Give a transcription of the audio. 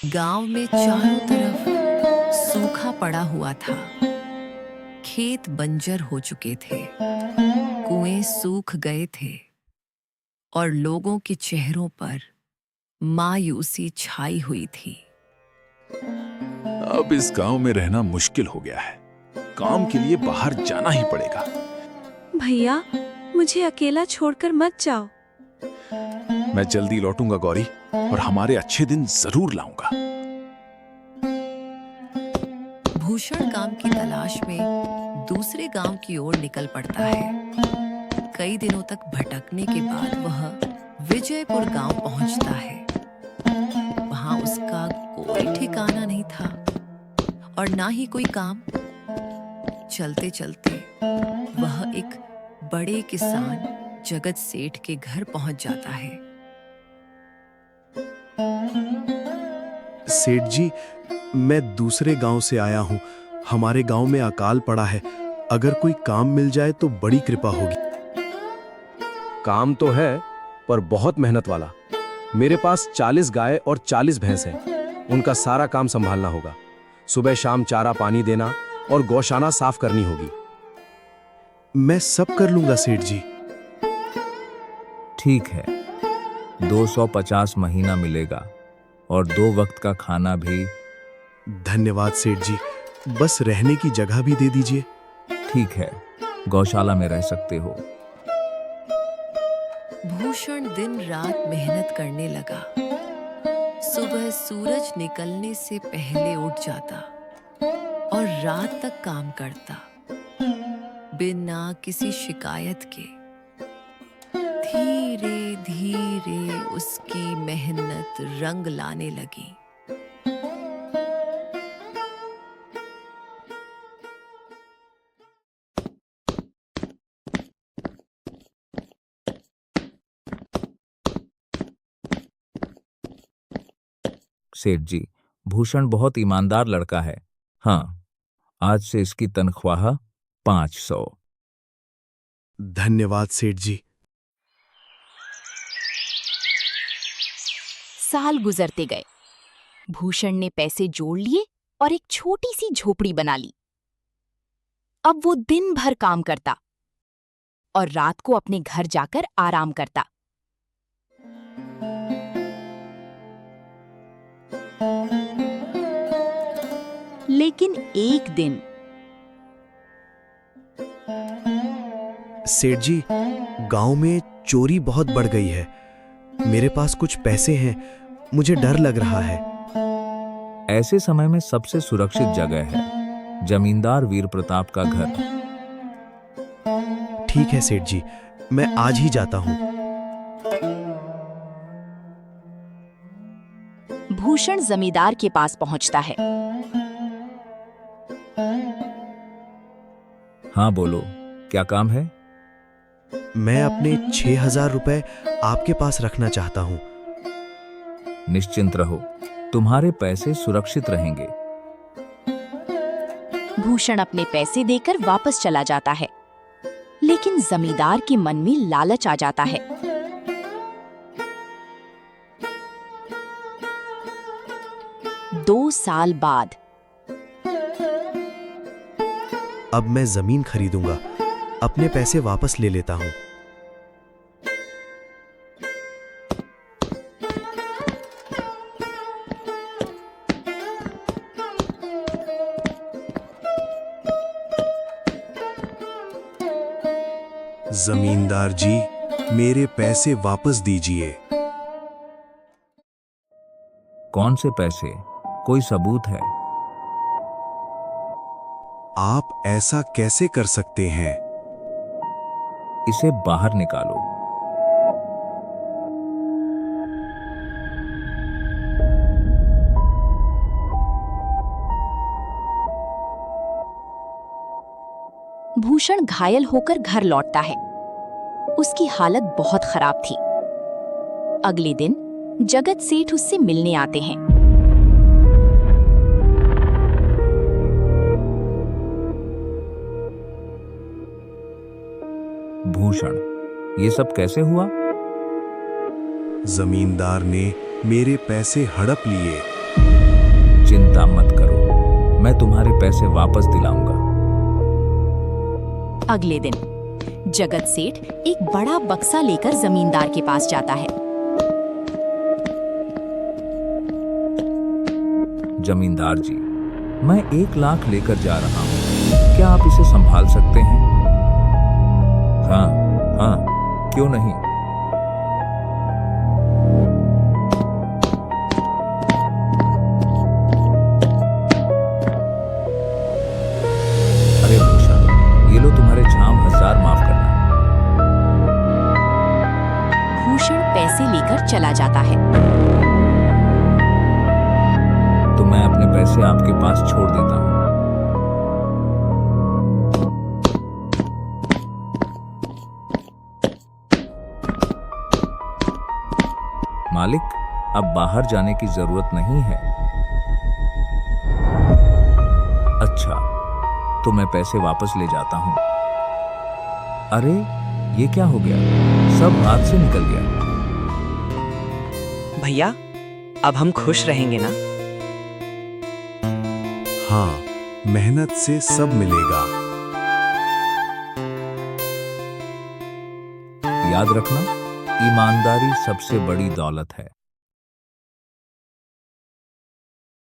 गांव में चारों तरफ सूखा पड़ा हुआ था। खेत बंजर हो चुके थे, कुएं सूख गए थे और लोगों के चेहरों पर मायूसी छाई हुई थी। अब इस गांव में रहना मुश्किल हो गया है। काम के लिए बाहर जाना ही पड़ेगा। भैया, मुझे अकेला छोड़कर मत जाओ। मैं जल्दी लौटूंगा गौरी, और हमारे अच्छे दिन जरूर लाऊंगा। भूषण काम की तलाश में दूसरे गांव की ओर निकल पड़ता है। कई दिनों तक भटकने के बाद वह विजयपुर गांव पहुंचता है। वहां उसका कोई ठिकाना नहीं था और ना ही कोई काम। चलते चलते वह एक बड़े किसान जगत सेठ के घर पहुंच जाता है। सेठ जी, मैं दूसरे गांव से आया हूं। हमारे गांव में अकाल पड़ा है। अगर कोई काम मिल जाए तो बड़ी कृपा होगी। काम तो है, पर बहुत मेहनत वाला। मेरे पास 40 गाय और 40 भैंस हैं। उनका सारा काम संभालना होगा। सुबह शाम चारा पानी देना और गौशाला साफ करनी होगी। मैं सब कर लूंगा सेठ जी। ठीक है, 250 महीना मिलेगा और 2 वक्त का खाना भी। धन्यवाद सेठ जी। बस रहने की जगह भी दे दीजिए। ठीक है, गौशाला में रह सकते हो। भूषण दिन रात मेहनत करने लगा। सुबह सूरज निकलने से पहले उठ जाता और रात तक काम करता, बिना किसी शिकायत के। धीरे धीरे उसकी मेहनत रंग लाने लगी। सेठ जी, भूषण बहुत ईमानदार लड़का है। हाँ, आज से इसकी तनख्वाह 500। धन्यवाद सेठ जी। साल गुजरते गए। भूषण ने पैसे जोड़ लिए और एक छोटी सी झोपड़ी बना ली। अब वो दिन भर काम करता और रात को अपने घर जाकर आराम करता। लेकिन एक दिन सेठ जी, गांव में चोरी बहुत बढ़ गई है। मेरे पास कुछ पैसे हैं, मुझे डर लग रहा है। ऐसे समय में सबसे सुरक्षित जगह है जमींदार वीर प्रताप का घर। ठीक है सेठ जी, मैं आज ही जाता हूं। भूषण जमींदार के पास पहुंचता है। हाँ बोलो, क्या काम है? मैं अपने 6000 रुपए आपके पास रखना चाहता हूं। निश्चिंत रहो, तुम्हारे पैसे सुरक्षित रहेंगे। भूषण अपने पैसे देकर वापस चला जाता है, लेकिन जमींदार के मन में लालच आ जाता है। 2 साल बाद अब मैं जमीन खरीदूंगा। अपने पैसे वापस ले लेता हूं। जमींदार जी, मेरे पैसे वापस दीजिए। कौन से पैसे? कोई सबूत है? आप ऐसा कैसे कर सकते हैं? इसे बाहर निकालो। भूषण घायल होकर घर लौटता है। उसकी हालत बहुत खराब थी। अगले दिन जगत सेठ उससे मिलने आते हैं। भूषण, ये सब कैसे हुआ? जमींदार ने मेरे पैसे हड़प लिए। चिंता मत करो, मैं तुम्हारे पैसे वापस दिलाऊंगा। अगले दिन जगत सेठ एक बड़ा बक्सा लेकर जमींदार के पास जाता है। जमींदार जी, मैं 1 लाख लेकर जा रहा हूँ, क्या आप इसे संभाल सकते हैं? हाँ हाँ, क्यों नहीं। अरे भूषण, ये लो तुम्हारे छाम, 1000 माफ करना। भूषण पैसे लेकर चला जाता है। तो मैं अपने पैसे आपके पास छोड़ देता हूँ। मालिक, अब बाहर जाने की जरूरत नहीं है। अच्छा, तो मैं पैसे वापस ले जाता हूं। अरे, ये क्या हो गया? सब हाथ से निकल गया। भैया, अब हम खुश रहेंगे ना? हाँ, मेहनत से सब मिलेगा। याद रखना, ईमानदारी सबसे बड़ी दौलत है।